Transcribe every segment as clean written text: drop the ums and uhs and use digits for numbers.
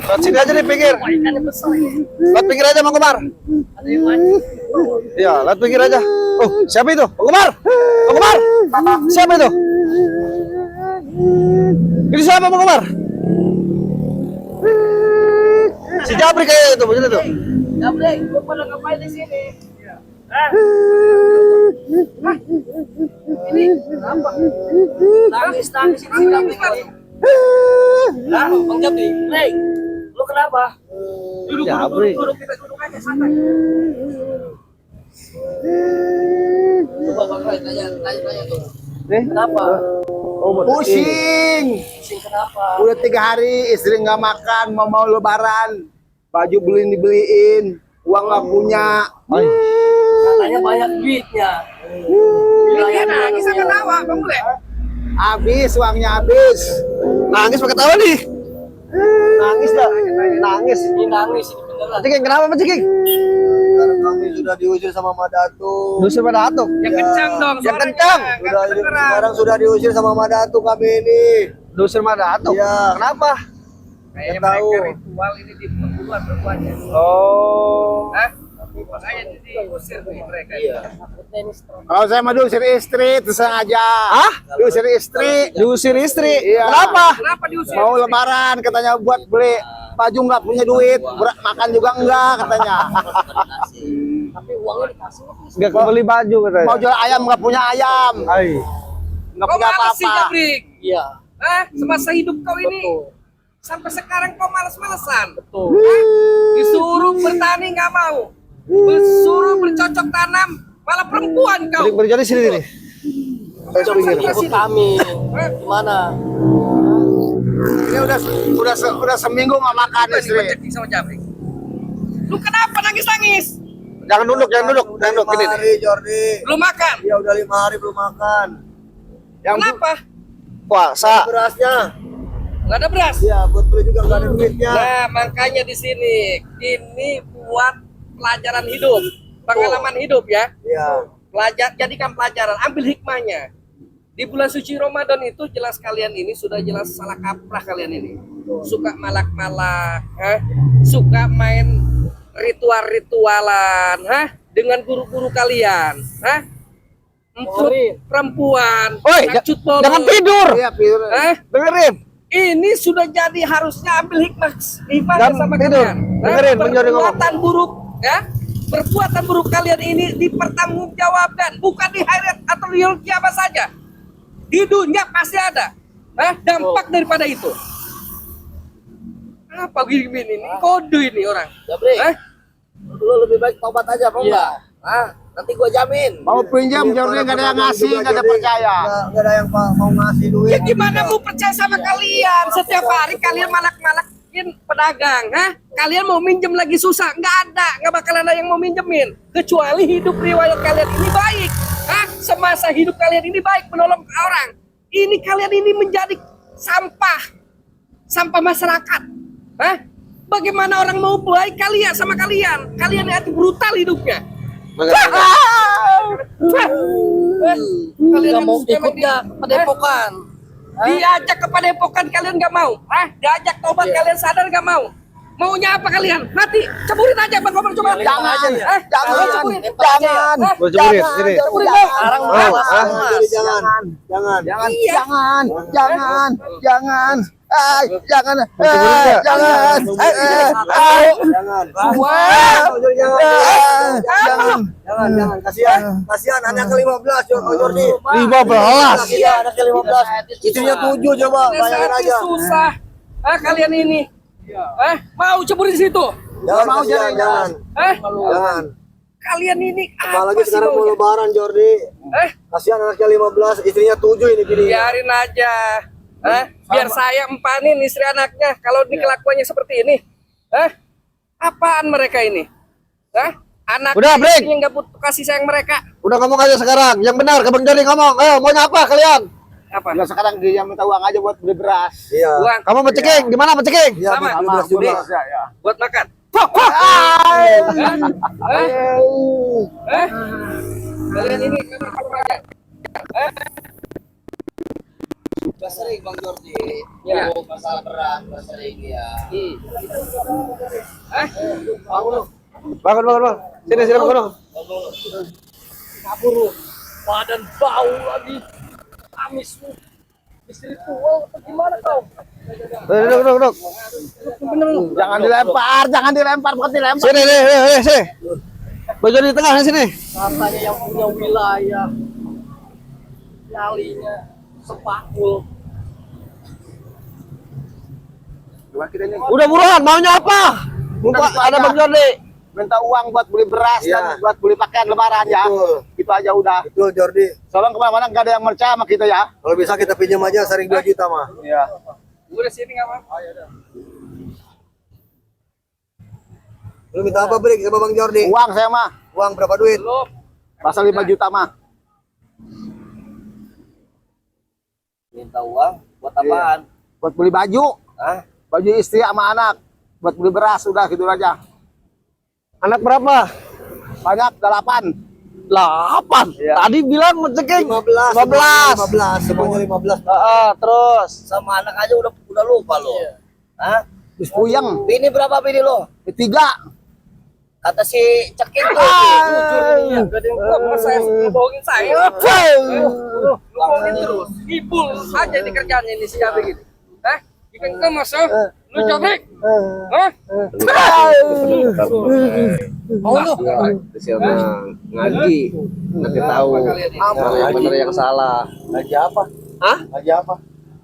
Lewat sini aja di pinggir. Lewat pinggir aja Bang Komar. Iya, lewat pinggir aja. Oh, siapa itu? Bang Komar. Bang Komar. Siapa itu? Ini siapa Bang Komar? Si Jabri kayak itu, betul itu. Jabri, lu pada ngapain di sini? Ini apa? Nangis ini Jabri. Bang Jabri, hey, lu kenapa? Duduk, kita duduk aja santai. Coba Bang Ray, tanya tuh. Kenapa? Pusing. Pusing kenapa? Udah 3 hari istri nggak makan, mau lebaran, baju dibeliin, uang nggak punya. Katanya banyak duitnya. Bilangnya nangis sama tawa, Bang Bule. Habis uangnya habis. Nangis pakai tawa nih. Nangis dah. Nangis. Ini nangis ini beneran. Cekik, kenapa Pak Cekik? Karena kami sudah diusir sama Madatu. Diusir pada Atuk. Yang kencang dong, Yang kencang. Sekarang sudah diusir sama Madatu kami ini. Diusir pada Atuk. Iya. Kenapa? Kayaknya Tahu. mereka ritual ini di pembunuhan perempuannya. Oh. Hah? Makanya diusir nih mereka. Iya. Kalau saya mau diusir istri, terus aja. Hah? Diusir istri. Diusir istri. Iya. Kenapa? Kenapa diusir? Mau lebaran katanya buat beli baju nggak punya duit, makan juga enggak katanya. Tapi uangnya dikasih. Enggak kembali baju katanya. Mau jual ayam nggak punya ayam, Ay. nggak Kau punya malas sih, apa-apa. Jabrik. Iya, Hah? Semasa hidup kau ini. betul. Sampai sekarang kau malas-malesan. Betul. Hah? Disuruh bertani nggak mau. Disuruh bercocok tanam, malah perempuan kau. Berjadi sini nih. Ikut kami. Hah? Gimana? Ini udah seminggu nggak makan Apa nih istri. Pak Cekik sama Jabrik? Lu kenapa nangis-nangis? Jangan duduk, jangan duduk. Jangan duduk gini nih. Jordi. Belum makan. Ya udah 5 hari belum makan. Kenapa? Puasa. Berasnya, Nggak ada beras. ya buat beli juga nggak ada duitnya. Nah, makanya di sini ini buat pelajaran hidup, pengalaman hidup ya. Iya. Jadikan pelajaran, ambil hikmahnya. Di bulan suci Ramadan itu jelas kalian ini sudah jelas salah kaprah kalian ini. Suka malak-malak, suka main ritual-ritualan, dengan guru-guru kalian, untuk perempuan, Oi, ngacut bobot. jangan tidur. Iya, Pir. Dengerin. Ini sudah jadi harusnya ambil hikmahnya Dan sama tidur. kalian. Dengerin, Bang Jody ngomong. Perbuatan buruk, ya. Perbuatan buruk kalian ini dipertanggungjawabkan, bukan di akhirat atau di yaumul kiamat saja. Di dunia pasti ada, dampak daripada itu. Apa gini ini? Kode ini orang. Jabri, Lu lebih baik tobat aja, apa Iya. Nanti gua jamin. Mau pinjam Jordi nggak ada yang ngasih, nggak ada percaya. Nggak ada yang mau ngasih duit. Ya gimana mau percaya sama kalian? Setiap hari kalian malak-malakin pedagang, Kalian mau minjem lagi susah, nggak bakalan ada yang mau minjemin. Kecuali hidup riwayat kalian ini baik, semasa hidup kalian ini baik menolong orang. Ini kalian ini menjadi sampah masyarakat, Bagaimana orang mau baik kalian sama kalian? Kalian itu brutal hidupnya. nggak mau ikut nggak padepokan? Diajak ke padepokan kalian nggak mau, diajak tobat kalian sadar nggak mau. Maunya apa kalian? Mati, ceburin aja Bang Komar, coba. Jangan, Jangan, ceburin. jangan. Gua ceburin, sini. Ceburin dong. Sekarang Oh, malas. Jangan. Iya. Jangan. Jangan. Ceburin nggak? Jangan. Jangan. Kasihan anaknya ke-15 Jordi. 15. Iya, anaknya 15. Istrinya 7 coba, bayangin Saat aja. susah, kalian ini, mau ceburin di situ? Jangan, mau, kasihan, jangan. Jangan. Kalian ini apa Apalagi sih sekarang mau maunya? lebaran Jordi. Kasihan anaknya 15, istrinya 7 ini gini. Biarin aja, biar saya empanin istri anaknya. Kalau ini kelakuannya seperti ini, apaan mereka ini? Anak Udah, break. yang nggak butuh kasih sayang mereka. Udah ngomong aja sekarang. Yang benar, ke Bang Jody ngomong. Ayo, maunya apa kalian? Apa? Ya sekarang dia minta uang aja buat beli beras. Iya. Uang Kamu mau ceking? Gimana mau ceking? Iya, Sama. beli beras juga. Ya. buat makan. Kalian ini Udah sering Bang Jordi. Ya. Masalah berat, udah sering ya. Bangun, bangun, bang. Sini, bangun. Kabur lu. Badan bau lagi. Amis lu. Istri tua apa gimana kau? Duduk. Jangan dilempar, bukan dilempar. Sini. Baju di tengah, sini. Katanya yang punya wilayah. Nyalinya sepakul. Udah buruan, maunya apa? Mumpah ada Bang Jordi. Minta uang buat beli beras Iya. dan buat beli pakaian lebaran ya. Betul. Itu aja udah. Itu Jordi. Soalnya kemana-mana nggak ada yang percaya sama kita ya. Kalau bisa kita pinjam aja sering 2 juta mah. Iya. udah sini enggak apa-apa. Lu minta apa Brik sama Bang Jordi? Uang saya mah. Uang berapa duit? Belum. Pasal 5 juta mah. Minta uang buat apaan? Buat beli baju. Hah? Baju istri sama anak. Buat beli beras udah gitu aja. Anak berapa? Banyak 8. 8. Iya. Tadi bilang mau ceking 15. 15. Semuanya 15. Terus. Sama anak aja udah lupa lo. Hah? Terus puyeng. Bini berapa bini lo? 3. Kata si Cekin tuh. Jujur nih ya, gak ada yang kuat sama saya ngebohongin saya. Lu bohongin terus. Ibul aja ini kerjaannya ini si Jabrik ini. Hah? Ikan kemas ha? Lu Jabrik? Hah? Mau lu? Ngaji. Nanti tahu mana yang benar yang salah. Ngaji apa? Hah? Ngaji apa?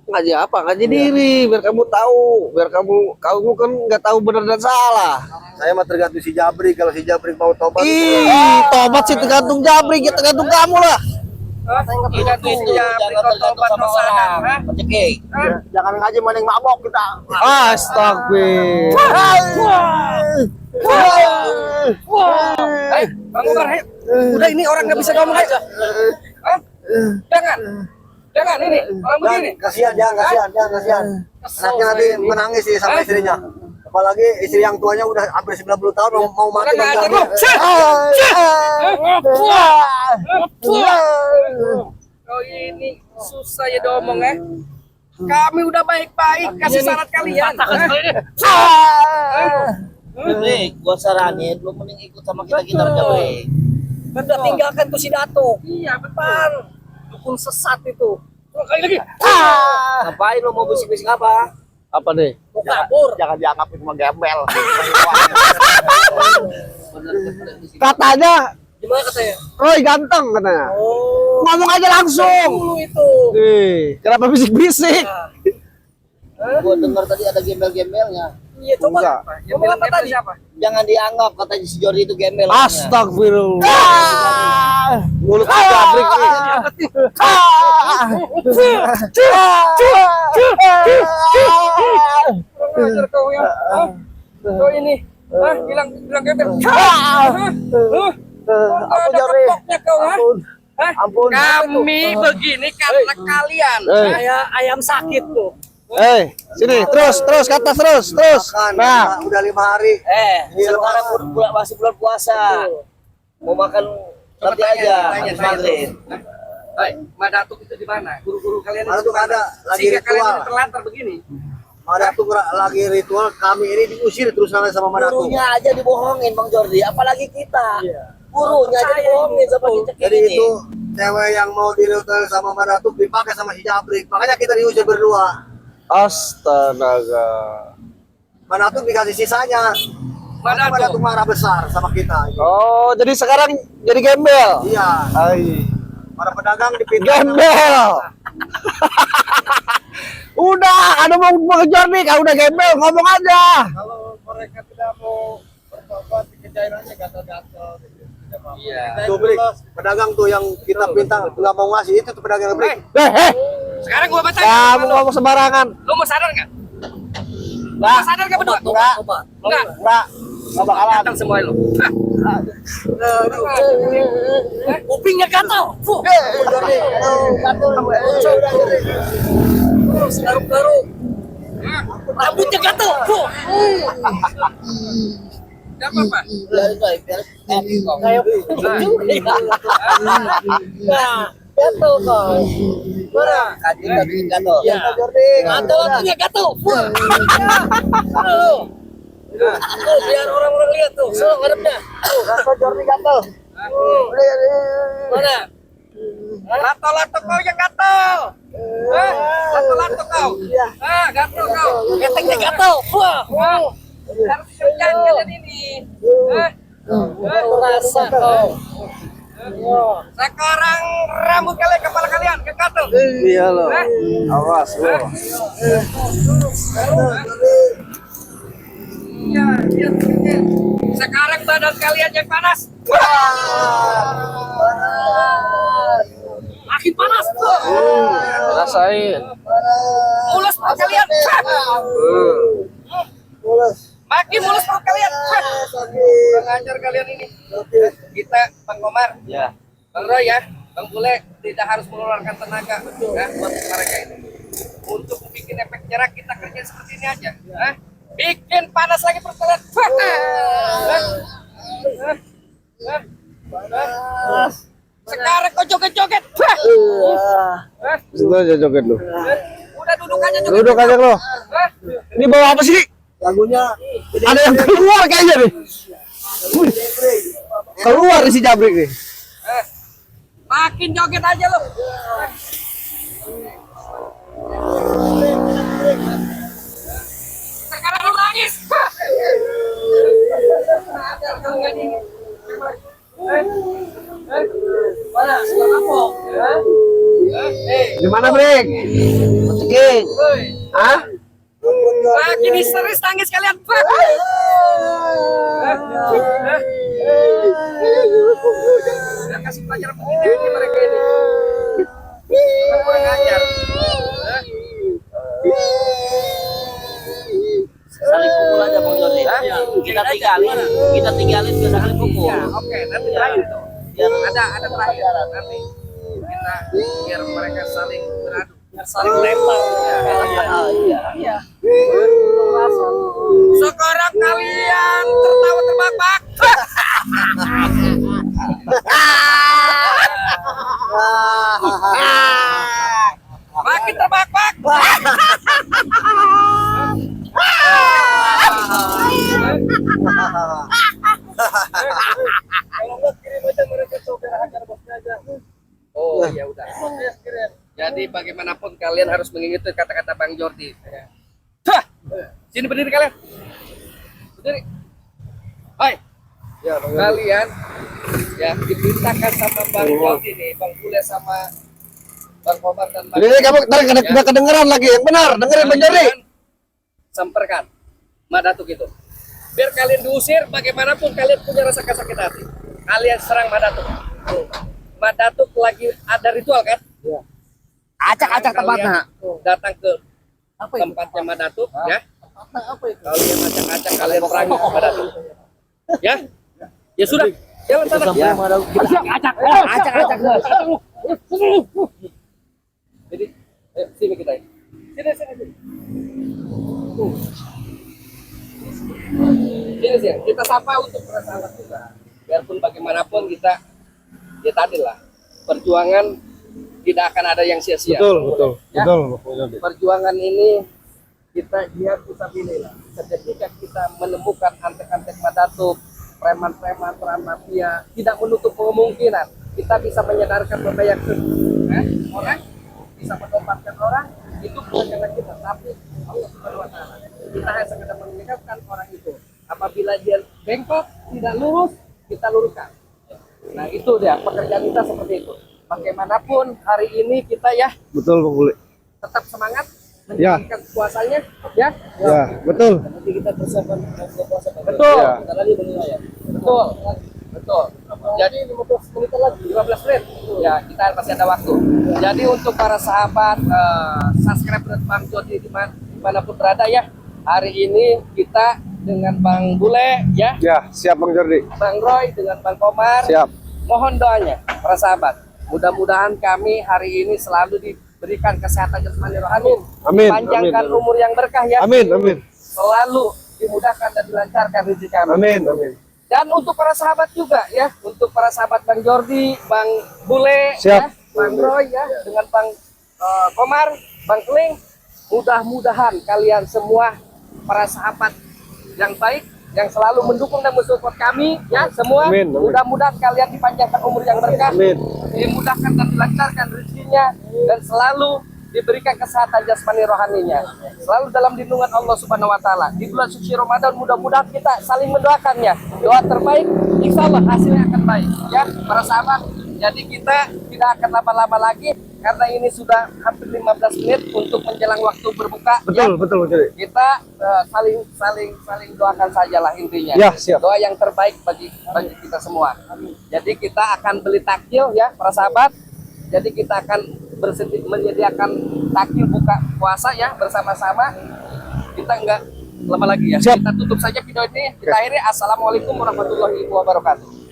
Ngaji apa? Ngaji diri biar kamu tahu, biar kamu kan nggak tahu benar dan salah. Saya mah tergantung si Jabrik. Kalau si Jabrik mau tobat. Ih, tobat sih tergantung Jabrik, ya tergantung kamu lah. Tidak tuh Jabrik kau tobat no sadar. Hah? Cekin. Jangan ngaji maning mabok kita. Astagfirullah. Bang Umar, udah ini orang nggak bisa ngomong aja. Hah? Jangan ini orang begini. Kasihan. Anaknya nanti menangis sih sama istrinya. Apalagi istri yang tuanya udah hampir 90 tahun mau mati. Orang Bang ngajar Jordi. lu. Oh ini susah ya diomong ya. Kami udah baik-baik kasih syarat kalian. Brik, gua saranin lu mending ikut sama kita aja Brik. Udah tinggalkan tuh si Dato. Iya betul. Dukun sesat itu. Kali lagi. Ngapain lu mau bisik-bisik apa? Apa deh? Mau kabur. Jangan dianggap itu mah gembel. Katanya Gimana katanya? Roy ganteng katanya. Oh. Ngomong aja langsung. Dulu itu. Kenapa bisik-bisik? Gua dengar tadi ada gembel-gembelnya. Iya coba. Enggak. Ngomong apa tadi? Jangan dianggap katanya si Jordi itu gembel. Astagfirullah. Mulut Jabrik nih. Ngajar kau ya. Hah? Kau ini. Hah? Bilang gembel. Ampun Jordi. Kau, hah? Hah? Ampun. Kami begini karena kalian. Saya ayam sakit tuh. Sini, terus ke atas terus. Makan, Nah, udah 5 hari. Sekarang masih bulan puasa. Mau makan nanti aja habis maghrib. Hai, Madatuk itu di mana? Guru-guru kalian Madatuk itu di mana? ada, lagi Sehingga kalian ritual. ini terlantar begini. Ada tuh lagi ritual kami ini diusir terus sama Madatuk. Gurunya aja dibohongin Bang Jordi, apalagi kita. Gurunya aja dibohongin sama si Cekin Jadi ini. itu cewek yang mau diritual sama Madatuk dipakai sama si Jabrik. Makanya kita diusir berdua. astaga. Madatuk dikasih sisanya. Madatuk marah besar sama kita. Oh, jadi sekarang jadi gembel. Iya. Hai. Para pedagang dipindah. Gembel. Udah, ada mau mengejar nih, kalau udah gembel ngomong aja. Kalau mereka tidak mau bertobat dikejain aja gatal-gatal. Iya. Tuh Brik, pedagang tuh yang kita pinta nggak mau ngasih itu tuh pedagang Brik. Sekarang gua baca. Kamu ngomong sembarangan. Lu mau sadar nggak? Lu mau sadar nggak berdua? Tobat. Enggak. Enggak. Nggak bakalan. Datang semua lo. Kupingnya gatal. Garuk-garuk. Rambutnya gatal. Gak apa-apa. Gatel kau. Mana? Gatel. Ya. Gatal punya gatal. Biar orang-orang lihat tuh. Sok ngadepnya. Jordi gatel. Mana? Lato-lato kau yang gatal. Lato-lato kau. Gatal kau. Keteknya gatal. Wah. Harus kerjaan kalian ini. Terasa kau. Sekarang rambut kalian, kepala kalian kegatal. Iya lo. Awas lo. Iya, iya. Sekarang badan kalian yang panas. Makin panas tuh. Rasain. Mulus perut kalian. Makin mulus perut kalian. Kurang ajar kalian ini. Kita Bang Komar, Ya. Bang Roy ya, Bang Bule tidak harus mengeluarkan tenaga ya, buat mereka ini. Untuk bikin efek jerak kita kerja seperti ini aja. Bikin panas lagi perut kalian. Sekarang kau joget-joget. Situ aja joget lu. Udah duduk aja joget. Duduk aja lo. Ini bawa apa sih? Lagunya Ada yang keluar kayaknya nih. Wih, keluar si Jabrik nih. Makin joget aja lo. Sekarang lu nangis. Mana? Suka kapok. Di mana, Brik? Ceking. Hah? Makin histeris nangis kalian. Udah kasih pelajaran begini aja mereka ini. Kurang ajar. Saling pukul aja Bang Jordi. Kita tinggalin biar saling pukul. Ya, oke, nanti terakhir tuh. Biar Ada terakhir nanti. Kita biar mereka saling beradu, biar saling lempar. Iya. Sekarang kalian tertawa terbak-bak. Makin terbak-bak. Kalau nggak kirim aja mereka tuh biar hajar bosnya aja. Oh ya udah. Jadi bagaimanapun kalian harus mengikuti kata-kata Bang Jordi. Hah! Sini berdiri kalian. Berdiri. Hai. Ya, kalian ya diperintahkan sama Bang Jordi nih, Bang Bule sama Bang Komar dan Bang. Ini kamu nggak kedengeran lagi. Yang benar, dengerin Bang Jordi. Samperkan Madatuk itu. Biar kalian diusir, bagaimanapun kalian punya rasa sakit hati. Kalian serang Madatuk. Madatuk lagi ada ritual kan? acak-acak Kalian tempatnya. datang ke tempatnya Madatuk ya. Kalian acak-acak, kalian perangi Madatuk. Ya? Ya sudah. Jalan sana. Acak-acak. Jadi, sini kita. Sini. Sini sih, kita sapa untuk perasaan kita. Biarpun bagaimanapun kita, ya tadi lah, perjuangan tidak akan ada yang sia-sia. Betul. Ya? Betul. Perjuangan ini kita jihad fisabilillah. Ketika kita menemukan antek-antek Madatuk, preman-preman, peran mafia, tidak menutup kemungkinan kita bisa menyadarkan membayar orang, bisa mendapatkan orang, itu bukan karena kita, tapi Allah Subhanahu wa Ta'ala. Kita hanya sekedar mengingatkan orang itu. Apabila dia bengkok, tidak lurus, kita luruskan. Nah itu dia pekerjaan kita seperti itu. Bagaimanapun hari ini kita ya Betul, Bang Bule. tetap semangat Ya. menjalankan puasanya, ya. Ya, betul. Nanti kita persiapan buka puasa Bang. Betul. Ya. Bentar lagi beli ya. Betul. Jadi 15 menit lagi, 15 menit. Ya, kita masih ada waktu. Jadi untuk para sahabat subscriber Bang Jordi dimanapun berada ya, hari ini kita dengan Bang Bule ya, Ya, siap Bang Jordi. Bang Roy dengan Bang Komar. Siap. Mohon doanya para sahabat. Mudah-mudahan kami hari ini selalu diberikan kesehatan jasmani rohani. Amin, Panjangkan amin, amin. umur yang berkah ya. Amin, amin. Selalu dimudahkan dan dilancarkan rezeki kami. Amin, amin. Dan untuk para sahabat juga ya, untuk para sahabat Bang Jordi, Bang Bule, Siap. ya, Bang Roy ya, dengan Bang Komar, Bang Kling, mudah-mudahan kalian semua para sahabat yang baik, yang selalu mendukung dan mensupport kami ya semua. Amin, amin. Mudah-mudahan kalian dipanjangkan umur yang berkah, Amin. dimudahkan dan dilancarkan rezekinya, dan selalu diberikan kesehatan jasmani rohaninya, selalu dalam lindungan Allah Subhanahu wa taala. Di bulan suci Ramadan mudah-mudahan kita saling mendoakannya. Doa terbaik, insya Allah hasilnya akan baik ya para sahabat. Jadi kita tidak akan lama-lama lagi karena ini sudah hampir 15 menit untuk menjelang waktu berbuka. Betul, ya. betul Bang Jordi. Kita saling doakan sajalah intinya. Ya, siap. Doa yang terbaik bagi kita semua. Jadi kita akan beli takjil ya para sahabat. Jadi kita akan menyediakan takjil buka puasa ya bersama-sama. Kita enggak lama lagi ya. Siap. Kita tutup saja video ini. Kita akhiri. Assalamualaikum warahmatullahi wabarakatuh.